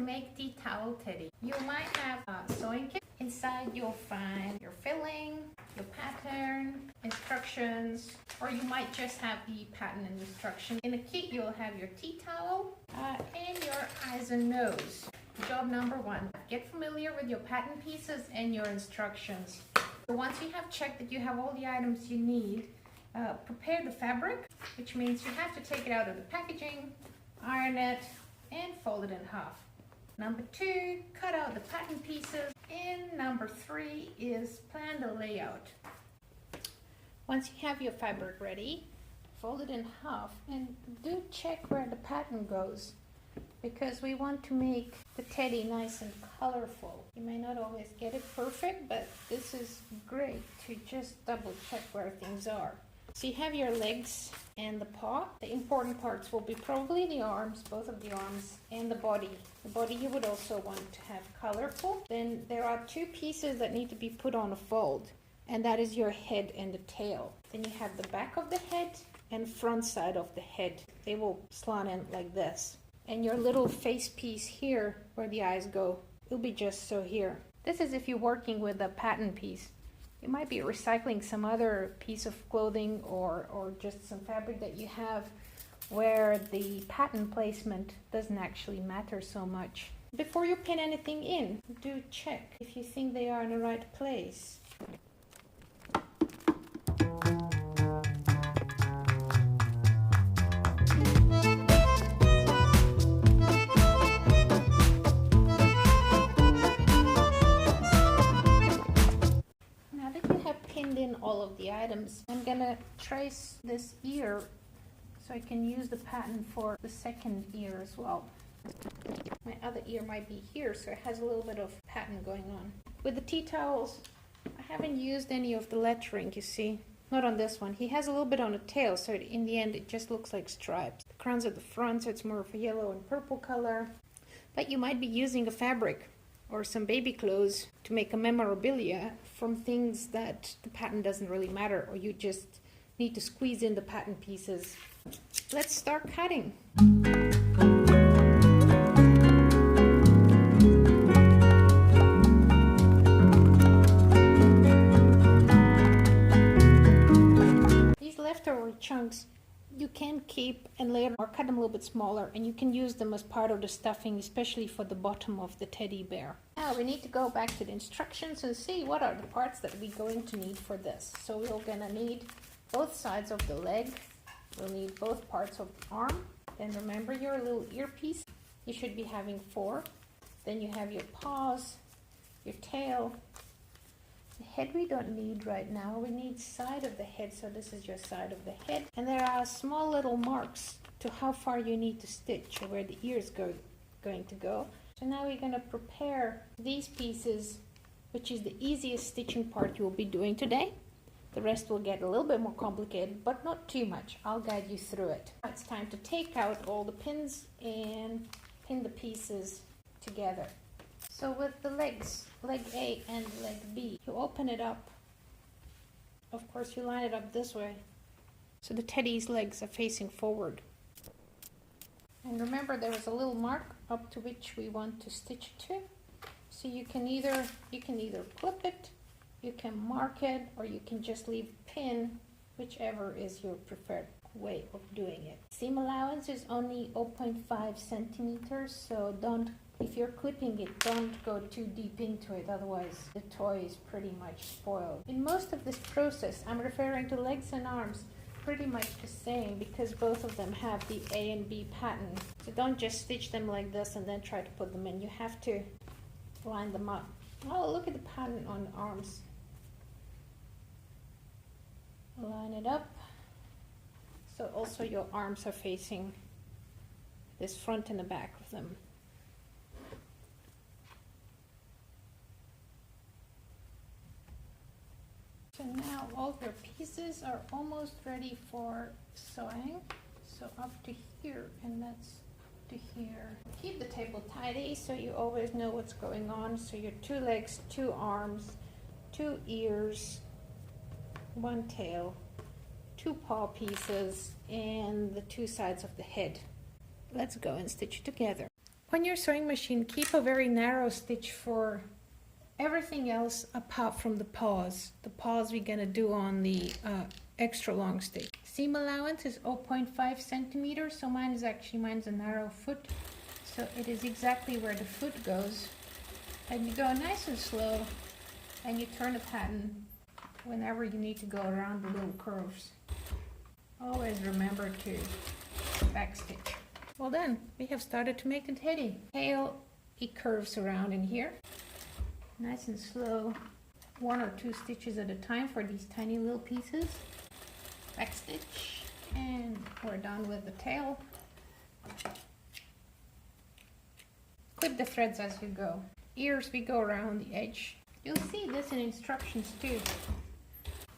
to make tea towel teddy. You might have a sewing kit. Inside you'll find your filling, your pattern, instructions, or you might just have the pattern and instruction. In the kit you'll have your tea towel and your eyes and nose. Job number 1, get familiar with your pattern pieces and your instructions. So once you have checked that you have all the items you need, prepare the fabric, which means you have to take it out of the packaging, iron it, and fold it in half. Number 2, cut out the pattern pieces. And number 3 is plan the layout. Once you have your fabric ready, fold it in half and do check where the pattern goes, because we want to make the teddy nice and colorful. You may not always get it perfect, but this is great to just double check where things are. So you have your legs and the paw. The important parts will be probably the arms, both of the arms, and the body. The body you would also want to have colorful. Then there are 2 pieces that need to be put on a fold, and that is your head and the tail. Then you have the back of the head and front side of the head. They will slant in like this. And your little face piece here, where the eyes go, it'll be just so here. This is if you're working with a pattern piece. You might be recycling some other piece of clothing or just some fabric that you have where the pattern placement doesn't actually matter so much. Before you pin anything in, do check if you think they are in the right place. In all of the items, I'm gonna trace this ear so I can use the pattern for the second ear as well. My other ear might be here, so it has a little bit of pattern going on. With the tea towels, I haven't used any of the lettering, you see. Not on this one. He has a little bit on the tail, so in the end it just looks like stripes. The crown's at the front, so it's more of a yellow and purple color. But you might be using a fabric or some baby clothes to make a memorabilia from things that the pattern doesn't really matter, or you just need to squeeze in the pattern pieces. Let's start cutting. These leftover chunks you can keep and later or cut them a little bit smaller, and you can use them as part of the stuffing, especially for the bottom of the teddy bear. Now we need to go back to the instructions and see what are the parts that we're going to need for this. So we're gonna need both sides of the leg, we'll need both parts of the arm, then remember your little earpiece, you should be having 4, then you have your paws, your tail. The head we don't need right now, we need side of the head, so this is your side of the head. And there are small little marks to how far you need to stitch or where the ears going to go. So now we're going to prepare these pieces, which is the easiest stitching part you will be doing today. The rest will get a little bit more complicated, but not too much. I'll guide you through it. Now it's time to take out all the pins and pin the pieces together. So with the legs, leg A and leg B, you open it up. Of course, you line it up this way, so the teddy's legs are facing forward. And remember, there is a little mark up to which we want to stitch to. So you can either clip it, you can mark it, or you can just leave pin, whichever is your preferred way of doing it. Seam allowance is only 0.5 centimeters, so if you're clipping it, don't go too deep into it, otherwise the toy is pretty much spoiled. In most of this process, I'm referring to legs and arms, pretty much the same, because both of them have the A and B pattern. So don't just stitch them like this and then try to put them in. You have to line them up. Oh, look at the pattern on the arms. Line it up. So also your arms are facing this front and the back of them. So now all your pieces are almost ready for sewing. So up to here, and that's to here. Keep the table tidy so you always know what's going on. So your 2 legs, 2 arms, 2 ears, 1 tail, 2 paw pieces, and the 2 sides of the head. Let's go and stitch it together. On your sewing machine, keep a very narrow stitch for everything else apart from the paws. The paws we're gonna do on the extra long stitch. Seam allowance is 0.5 centimeters, so mine's a narrow foot. So it is exactly where the foot goes. And you go nice and slow, and you turn the pattern whenever you need to go around the little curves. Always remember to backstitch. Well done, we have started to make the teddy. Tail, it curves around in here. Nice and slow, 1 or 2 stitches at a time for these tiny little pieces. Backstitch, and we're done with the tail. Clip the threads as you go. Ears, we go around the edge. You'll see this in instructions too.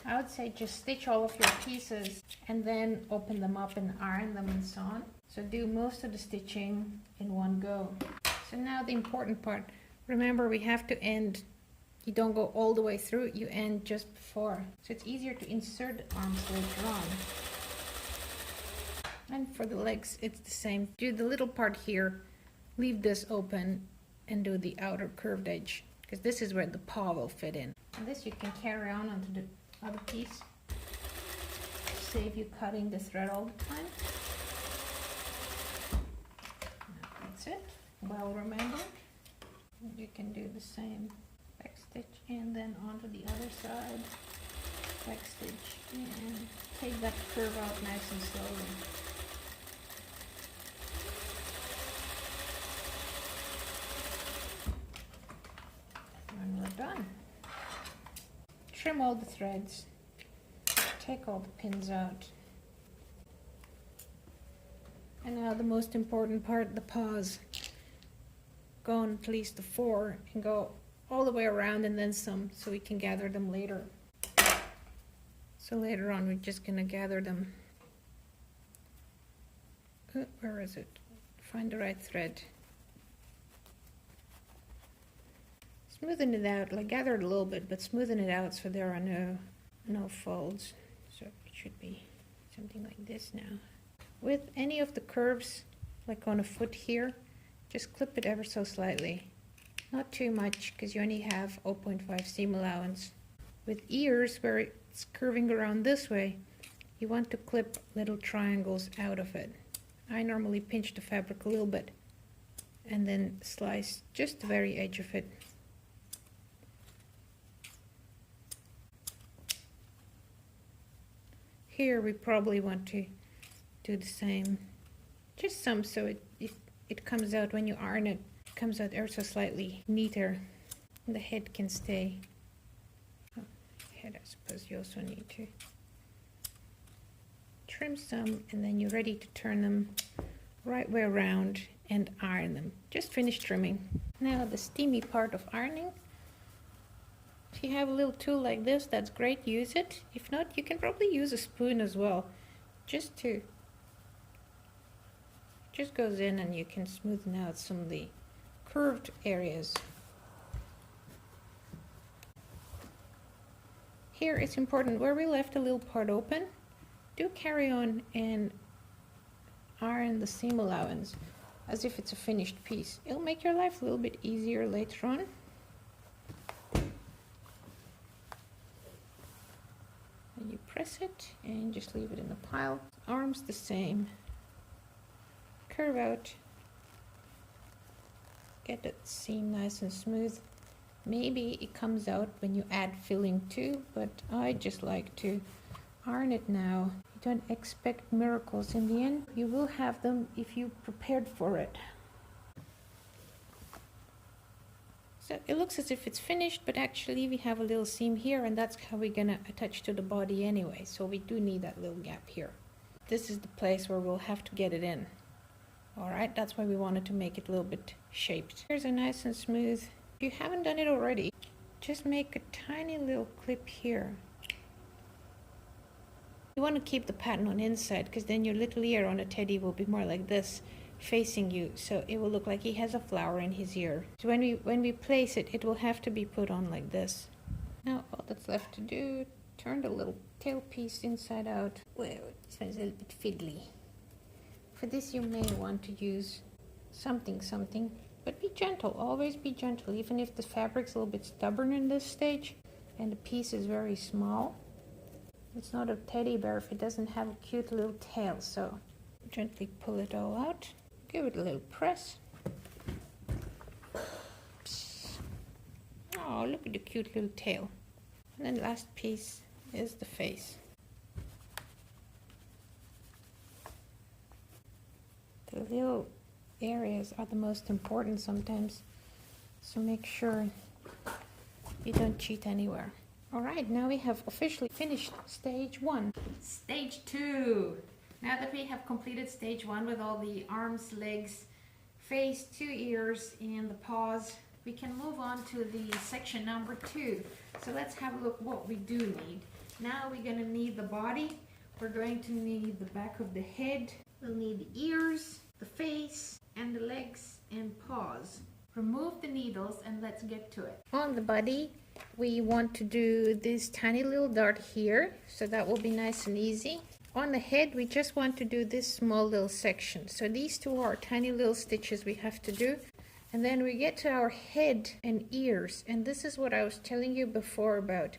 I would say just stitch all of your pieces and then open them up and iron them and so on. So do most of the stitching in one go. So now the important part. Remember, we have to end. You don't go all the way through, you end just before. So it's easier to insert the arms later on. And for the legs, it's the same. Do the little part here, leave this open, and do the outer curved edge, because this is where the paw will fit in. And this you can carry on onto the other piece. Save you cutting the thread all the time. That's it. Well remembered. You can do the same. Backstitch and then onto the other side. Backstitch and take that curve out nice and slowly. And we're done. Trim all the threads. Take all the pins out. And now the most important part, the paws. Go on at least the 4 and go all the way around and then some, so we can gather them later. So later on we're just gonna gather them. Where is it? Find the right thread. Smoothen it out, like gather it a little bit, but smoothen it out so there are no folds. So it should be something like this now. With any of the curves, like on a foot here, just clip it ever so slightly. Not too much, because you only have 0.5 seam allowance. With ears, where it's curving around this way, you want to clip little triangles out of it. I normally pinch the fabric a little bit and then slice just the very edge of it. Here we probably want to do the same. Just some, so it comes out when you iron it. It comes out ever so slightly neater. And the head can stay. Oh, head, I suppose you also need to trim some, and then you're ready to turn them right way around and iron them. Just finish trimming. Now the steamy part of ironing. If you have a little tool like this, that's great, use it. If not, you can probably use a spoon as well. Just goes in and you can smoothen out some of the curved areas. Here it's important, where we left a little part open, do carry on and iron the seam allowance as if it's a finished piece. It'll make your life a little bit easier later on. And you press it and just leave it in the pile. Arms the same. Curve out. Get that seam nice and smooth. Maybe it comes out when you add filling too, but I just like to iron it now. You don't expect miracles in the end. You will have them if you prepared for it. So it looks as if it's finished, but actually we have a little seam here, and that's how we're gonna attach to the body anyway. So we do need that little gap here. This is the place where we'll have to get it in. All right, that's why we wanted to make it a little bit shaped. Here's a nice and smooth. If you haven't done it already, just make a tiny little clip here. You want to keep the pattern on inside, because then your little ear on a teddy will be more like this, facing you, so it will look like he has a flower in his ear. So when we place it, it will have to be put on like this. Now all that's left to do, turn the little tail piece inside out. Well, this one's a little bit fiddly. For this you may want to use something. But be gentle, always be gentle, even if the fabric's a little bit stubborn in this stage and the piece is very small. It's not a teddy bear if it doesn't have a cute little tail, so gently pull it all out. Give it a little press. Oh, look at the cute little tail. And then the last piece is the face. The little areas are the most important sometimes, so make sure you don't cheat anywhere. Alright, now we have officially finished stage 1. Stage 2. Now that we have completed stage 1 with all the arms, legs, face, 2 ears, and the paws, we can move on to the section number 2. So let's have a look what we do need. Now we're going to need the body, we're going to need the back of the head, we'll need the ears, the face, and the legs and paws. Remove the needles and let's get to it. On the body, we want to do this tiny little dart here, so that will be nice and easy. On the head, we just want to do this small little section. So these two are tiny little stitches we have to do. And then we get to our head and ears. And this is what I was telling you before about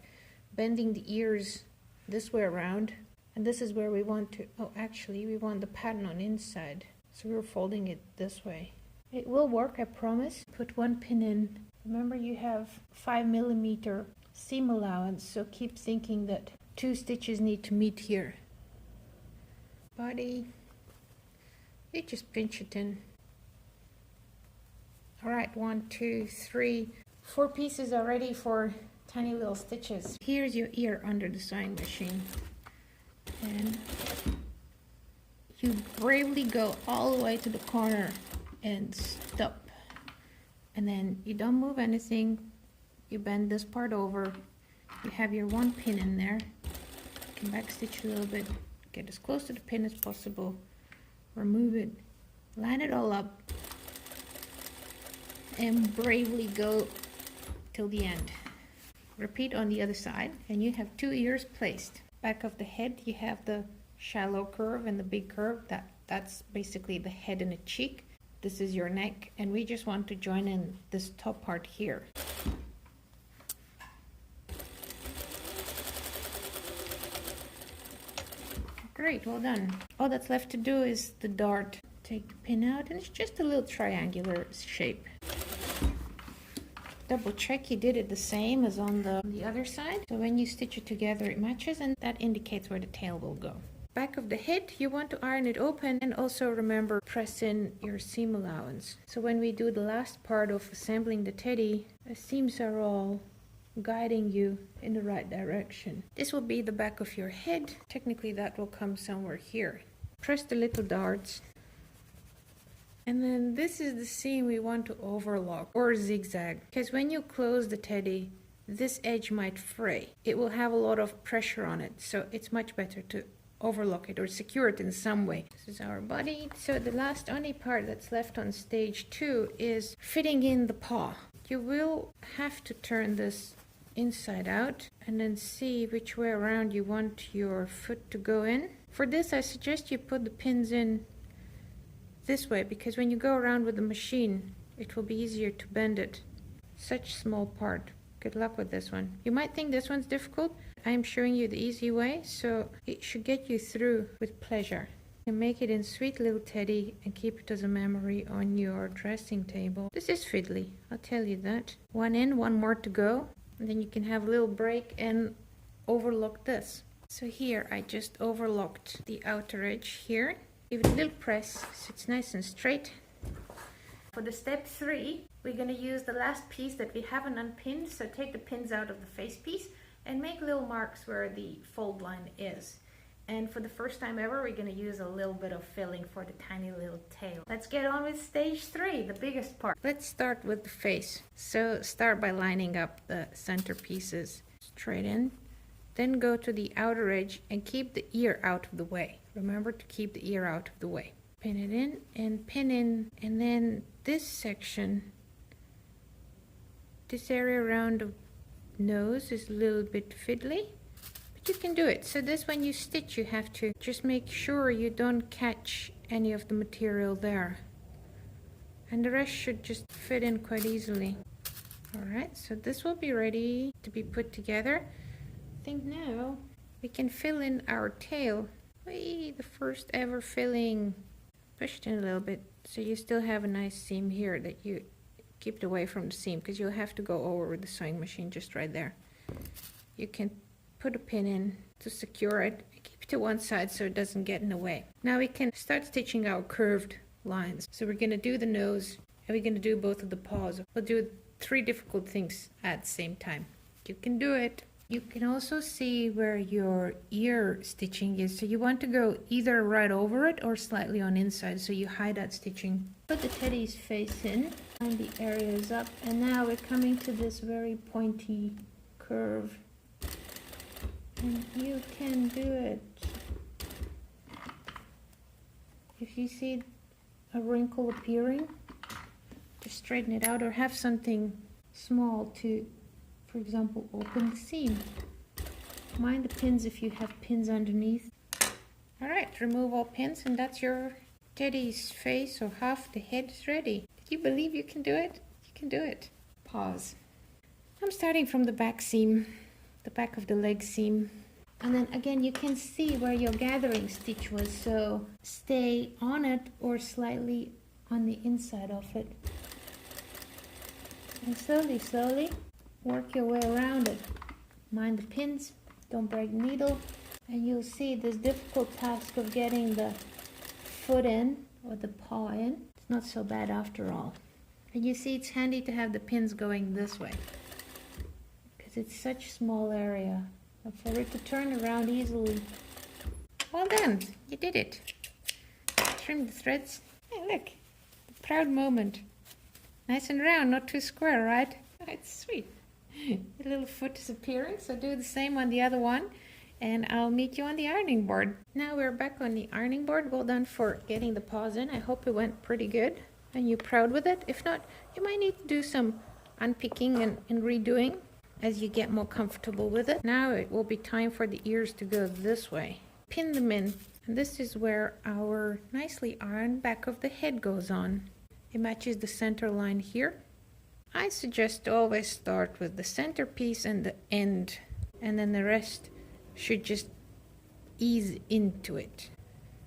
bending the ears this way around. And this is where we want to, oh, actually, we want the pattern on inside. So we're folding it this way. It will work, I promise. Put one pin in. Remember, you have 5mm seam allowance, so keep thinking that 2 stitches need to meet here. Body, you just pinch it in. Alright, 1, 2, 3, 4 pieces are ready for tiny little stitches. Here's your ear under the sewing machine. And you bravely go all the way to the corner and stop. And then you don't move anything. You bend this part over. You have your 1 pin in there. You can backstitch a little bit. Get as close to the pin as possible. Remove it. Line it all up. And bravely go till the end. Repeat on the other side. And you have 2 ears placed. Back of the head, you have the shallow curve and the big curve. That's basically the head and the cheek. This is your neck, and we just want to join in this top part here. Great, well done. All that's left to do is the dart. Take the pin out, and it's just a little triangular shape. Double check you did it the same as on the other side. So when you stitch it together, it matches, and that indicates where the tail will go. Back of the head, you want to iron it open, and also remember, press in your seam allowance. So when we do the last part of assembling the teddy, the seams are all guiding you in the right direction. This will be the back of your head. Technically that will come somewhere here. Press the little darts. And then this is the seam we want to overlock or zigzag. Because when you close the teddy, this edge might fray. It will have a lot of pressure on it, so it's much better to overlock it or secure it in some way. This is our body. So the last only part that's left on stage 2 is fitting in the paw. You will have to turn this inside out and then see which way around you want your foot to go in. For this, I suggest you put the pins in this way, because when you go around with the machine, it will be easier to bend it. Such small part. Good luck with this one. You might think this one's difficult. I am showing you the easy way, so it should get you through with pleasure. You can make it in sweet little teddy and keep it as a memory on your dressing table. This is fiddly, I'll tell you that. 1 in, 1 more to go, and then you can have a little break and overlock this. So here I just overlocked the outer edge here. Give it a little press so it's nice and straight. For the step 3, we're going to use the last piece that we haven't unpinned, so take the pins out of the face piece and make little marks where the fold line is. And for the first time ever, we're going to use a little bit of filling for the tiny little tail. Let's get on with stage 3, the biggest part. Let's start with the face. So start by lining up the center pieces straight in. Then go to the outer edge and keep the ear out of the way. Remember to keep the ear out of the way. Pin it in and pin in, and then this section, this area around the nose is a little bit fiddly, but you can do it. So this, when you stitch, you have to just make sure you don't catch any of the material there. and the rest should just fit in quite easily. Alright, so this will be ready to be put together. I think now we can fill in our tail. Whee, the first ever filling. Push it in a little bit so you still have a nice seam here that you keep it away from the seam, because you'll have to go over with the sewing machine just right there. You can put a pin in to secure it and keep it to one side so it doesn't get in the way. Now we can start stitching our curved lines. So we're going to do the nose and we're going to do both of the paws. We'll do 3 difficult things at the same time. You can do it. You can also see where your ear stitching is. So you want to go either right over it or slightly on inside. So you hide that stitching. Put the teddy's face in, line the areas up, and now we're coming to this very pointy curve. And you can do it. If you see a wrinkle appearing, just straighten it out, or have something small to, for example, open the seam. Mind the pins if you have pins underneath. Alright, remove all pins, and that's your teddy's face, or half the head is ready. Do you believe you can do it? You can do it. Pause. I'm starting from the back seam, the back of the leg seam. And then again, you can see where your gathering stitch was, so stay on it or slightly on the inside of it. And slowly, slowly work your way around it. Mind the pins, don't break the needle. And you'll see this difficult task of getting the foot in or the paw in. It's not so bad after all. And you see it's handy to have the pins going this way, because it's such a small area. And for it to turn around easily. Well done, you did it. Trim the threads. Hey, look, the proud moment. Nice and round, not too square, right? Oh, it's sweet. The little foot is appearing, so do the same on the other one. And I'll meet you on the ironing board. Now we're back on the ironing board. Well done for getting the paws in. I hope it went pretty good. And you're proud with it. If not, you might need to do some unpicking and redoing as you get more comfortable with it. Now it will be time for the ears to go this way. Pin them in. And this is where our nicely ironed back of the head goes on. It matches the center line here. I suggest to always start with the center piece and the end, and then the rest should just ease into it.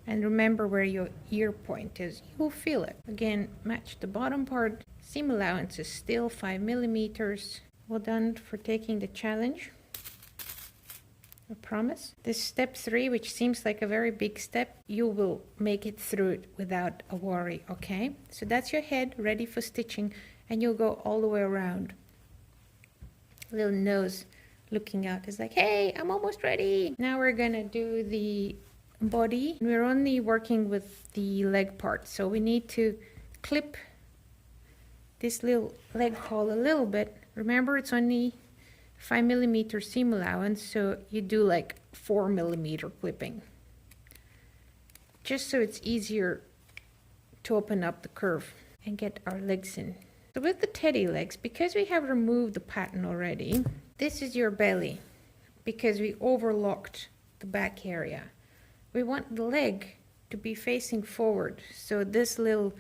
And remember where your ear point is. You'll feel it. Again, match the bottom part. Seam allowance is still 5 millimeters. Well done for taking the challenge. I promise. This step 3, which seems like a very big step, you will make it through it without a worry, okay? So that's your head ready for stitching, and you'll go all the way around. Little nose looking out is like, hey, I'm almost ready. Now we're gonna do the body. We're only working with the leg part, so we need to clip this little leg hole a little bit. Remember, it's only 5 millimeter seam allowance, so you do like 4 millimeter clipping, just so it's easier to open up the curve and get our legs in. So with the teddy legs, because we have removed the pattern already, this is your belly, because we overlocked the back area. We want the leg to be facing forward, so this little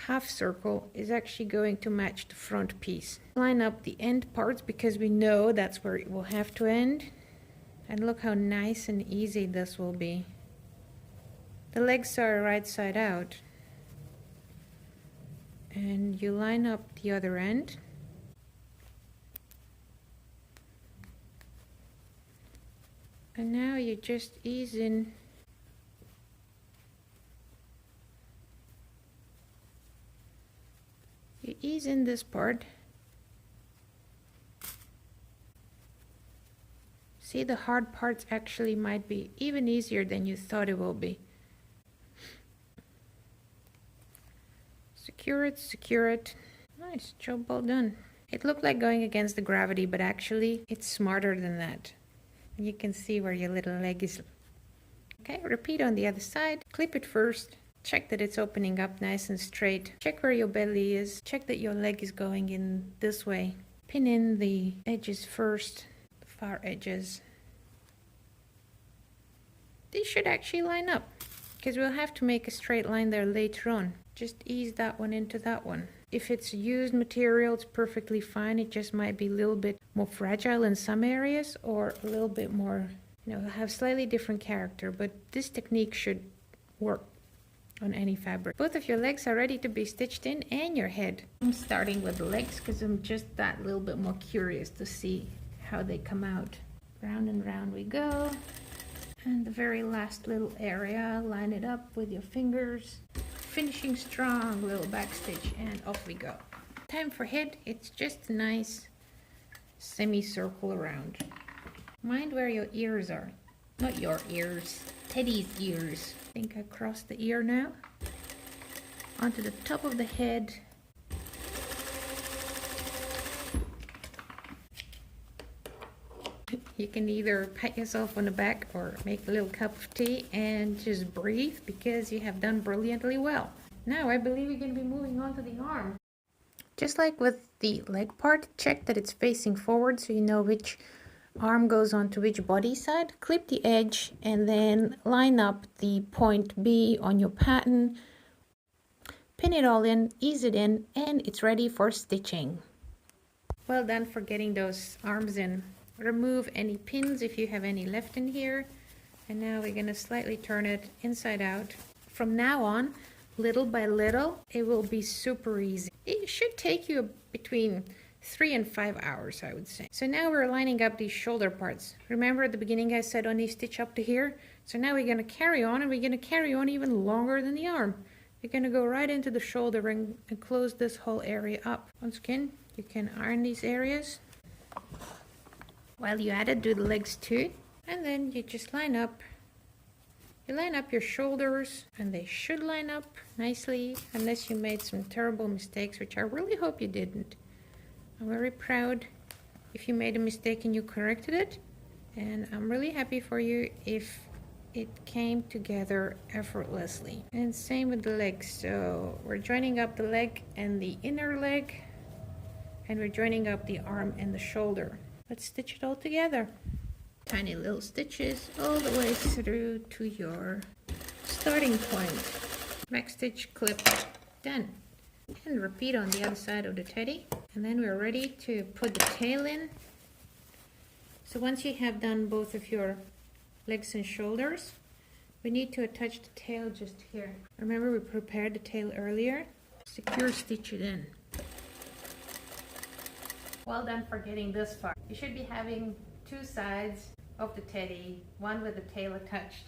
half circle is actually going to match the front piece. Line up the end parts, because we know that's where it will have to end. And look how nice and easy this will be. The legs are right side out. And you line up the other end. And now you just ease in. You ease in this part. See, the hard parts actually might be even easier than you thought it will be. Secure it, secure it. Nice, job well done. It looked like going against the gravity, but actually it's smarter than that. You can see where your little leg is. Okay, repeat on the other side. Clip it first. Check that it's opening up nice and straight. Check where your belly is. Check that your leg is going in this way. Pin in the edges first, the far edges. These should actually line up, because we'll have to make a straight line there later on. Just ease that one into that one. If it's used material, it's perfectly fine. It just might be a little bit more fragile in some areas, or a little bit more, have slightly different character. But this technique should work on any fabric. Both of your legs are ready to be stitched in, and your head. I'm starting with the legs because I'm just that little bit more curious to see how they come out. Round and round we go. And the very last little area, line it up with your fingers. Finishing strong, little back stitch, and off we go. Time for head. It's just a nice semicircle around. Mind where your ears are. Not your ears, Teddy's ears. I think I crossed the ear now. Onto the top of the head. You can either pat yourself on the back or make a little cup of tea and just breathe, because you have done brilliantly well. Now I believe we're going to be moving on to the arm. Just like with the leg part, check that it's facing forward so you know which arm goes onto which body side. Clip the edge and then line up the point B on your pattern. Pin it all in, ease it in, and it's ready for stitching. Well done for getting those arms in. Remove any pins if you have any left in here. And now we're going to slightly turn it inside out. From now on, little by little, it will be super easy. It should take you between 3 and 5 hours, I would say. So now we're lining up these shoulder parts. Remember at the beginning I said only stitch up to here? So now we're going to carry on, and we're going to carry on even longer than the arm. We're going to go right into the shoulder and close this whole area up. Once again, you can iron these areas. While you're at it, do the legs too. And then you just line up. You line up your shoulders, and they should line up nicely, unless you made some terrible mistakes, which I really hope you didn't. I'm very proud if you made a mistake and you corrected it. And I'm really happy for you if it came together effortlessly. And same with the legs. So we're joining up the leg and the inner leg, and we're joining up the arm and the shoulder. Let's stitch it all together. Tiny little stitches all the way through to your starting point. Back stitch, clip, done. And repeat on the other side of the teddy. And then we're ready to put the tail in. So once you have done both of your legs and shoulders, we need to attach the tail just here. Remember, we prepared the tail earlier. Secure stitch it in. Well done for getting this far. You should be having 2 sides of the teddy, one with the tail attached,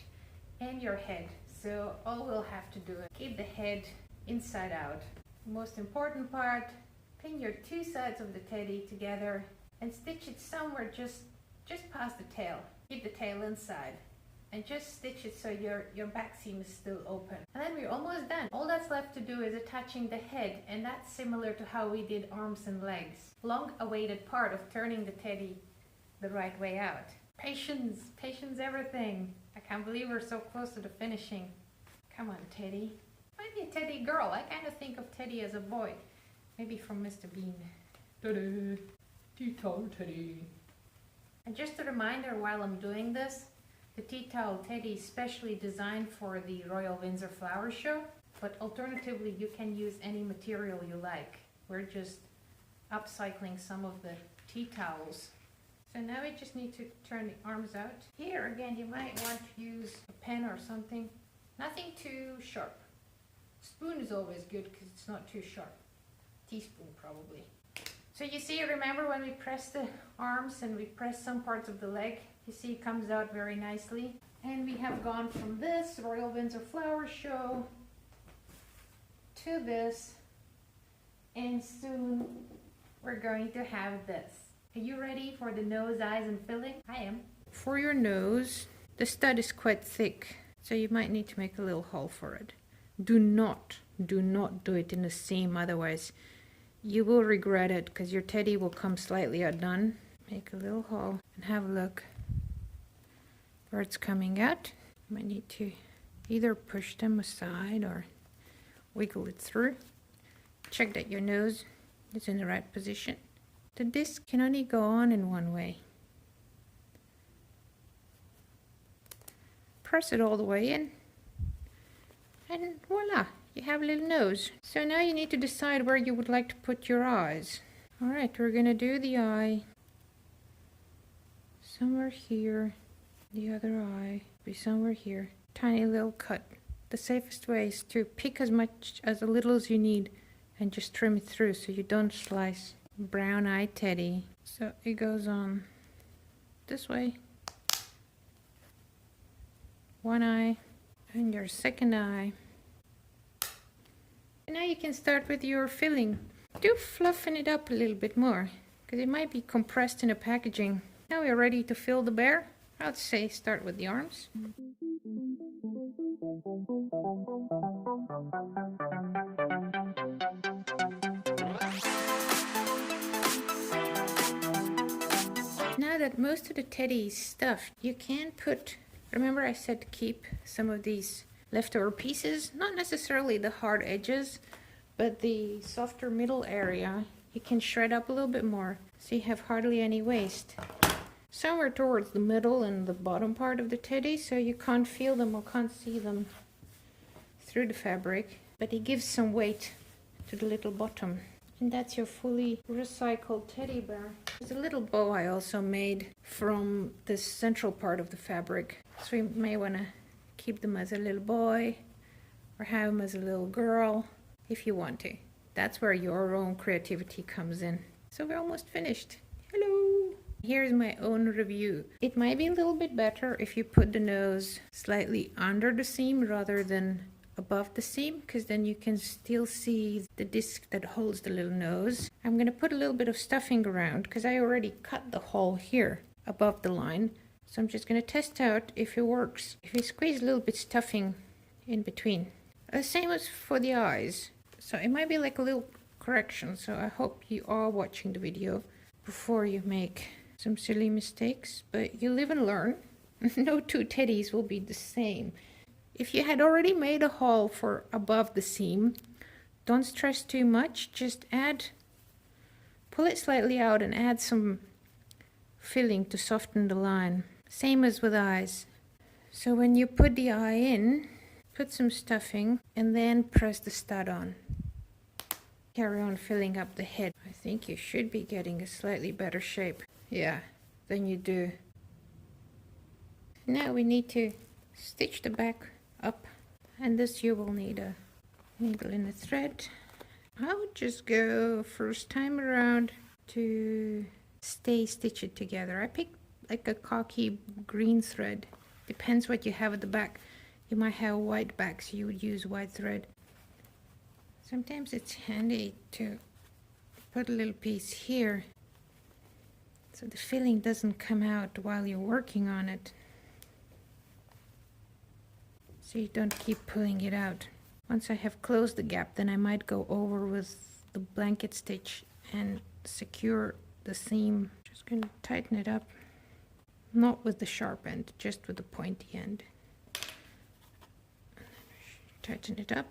and your head. So all we'll have to do is keep the head inside out. The most important part, pin your 2 sides of the teddy together and stitch it somewhere just past the tail. Keep the tail inside and just stitch it so your back seam is still open. And then we're almost done. All that's left to do is attaching the head, and that's similar to how we did arms and legs. Long awaited part of turning the teddy the right way out. Patience, patience everything. I can't believe we're so close to the finishing. Come on, Teddy. Might be a Teddy girl. I kind of think of Teddy as a boy. Maybe from Mr. Bean. Ta-da! Tea towel Teddy. And just a reminder while I'm doing this, the tea towel teddy is specially designed for the Royal Windsor Flower Show, but alternatively you can use any material you like. We're just upcycling some of the tea towels. So now we just need to turn the arms out. Here again you might want to use a pen or something. Nothing too sharp. Spoon is always good because it's not too sharp. Teaspoon probably. So you see, remember when we press the arms and we press some parts of the leg, you see it comes out very nicely. And we have gone from this Royal Windsor Flower Show to this, and soon we're going to have this. Are you ready for the nose, eyes, and filling? I am. For your nose, the stud is quite thick, so you might need to make a little hole for it. Do not do it in the seam, otherwise you will regret it because your teddy will come slightly undone. Make a little hole and have a look where it's coming out. You might need to either push them aside or wiggle it through. Check that your nose is in the right position. The disc can only go on in one way. Press it all the way in, and voila, you have a little nose. So now you need to decide where you would like to put your eyes. Alright, we're gonna do the eye somewhere here. The other eye be somewhere here. Tiny little cut. The safest way is to pick as little as you need and just trim it through so you don't slice. Brown eye teddy. So it goes on this way. One eye and your second eye. And now you can start with your filling. Do fluffen it up a little bit more because it might be compressed in a packaging. Now we're ready to fill the bear. I'd say start with the arms. Now that most of the teddy is stuffed, you can put, remember I said to keep some of these leftover pieces, not necessarily the hard edges, but the softer middle area, you can shred up a little bit more so you have hardly any waste. Somewhere towards the middle and the bottom part of the teddy, so you can't feel them or can't see them through the fabric, but it gives some weight to the little bottom. And that's your fully recycled teddy bear. There's a little bow I also made from the central part of the fabric, so you may want to keep them as a little boy or have them as a little girl if you want to. That's where your own creativity comes in. So we're almost finished. Hello! Here's my own review. It might be a little bit better if you put the nose slightly under the seam rather than above the seam, because then you can still see the disc that holds the little nose. I'm going to put a little bit of stuffing around because I already cut the hole here above the line. So I'm just going to test out if it works. If you squeeze a little bit stuffing in between. The same as for the eyes. So it might be like a little correction. So I hope you are watching the video before you make some silly mistakes. But you live and learn. No two teddies will be the same. If you had already made a hole for above the seam, don't stress too much. Just pull it slightly out and add some filling to soften the line. Same as with eyes. So when you put the eye in, put some stuffing and then press the stud on. Carry on filling up the head. I think you should be getting a slightly better shape. Yeah, than you do. Now we need to stitch the back up, and this you will need a needle and a thread. I would just go first time around to stitch it together. I picked like a khaki green thread. Depends what you have at the back. You might have white back, so you would use white thread. Sometimes it's handy to put a little piece here so the filling doesn't come out while you're working on it, so you don't keep pulling it out. Once I have closed the gap, then I might go over with the blanket stitch and secure the seam. Just going to tighten it up, not with the sharp end, just with the pointy end. Tighten it up.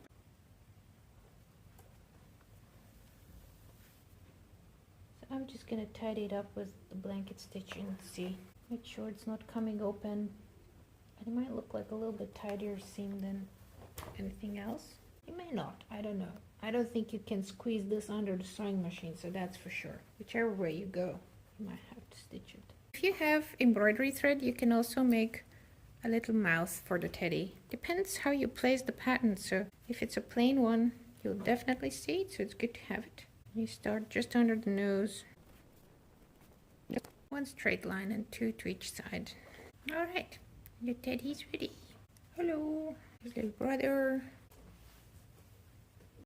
So I'm just going to tidy it up with the blanket stitch and see. Make sure it's not coming open. It might look like a little bit tighter seam than anything else. It may not, I don't know. I don't think you can squeeze this under the sewing machine, so that's for sure. Whichever way you go, you might have to stitch it. If you have embroidery thread, you can also make a little mouth for the teddy. Depends how you place the pattern, so if it's a plain one, you'll definitely see it, so it's good to have it. You start just under the nose. One straight line and two to each side. Alright. Your teddy's ready. Hello, his little brother.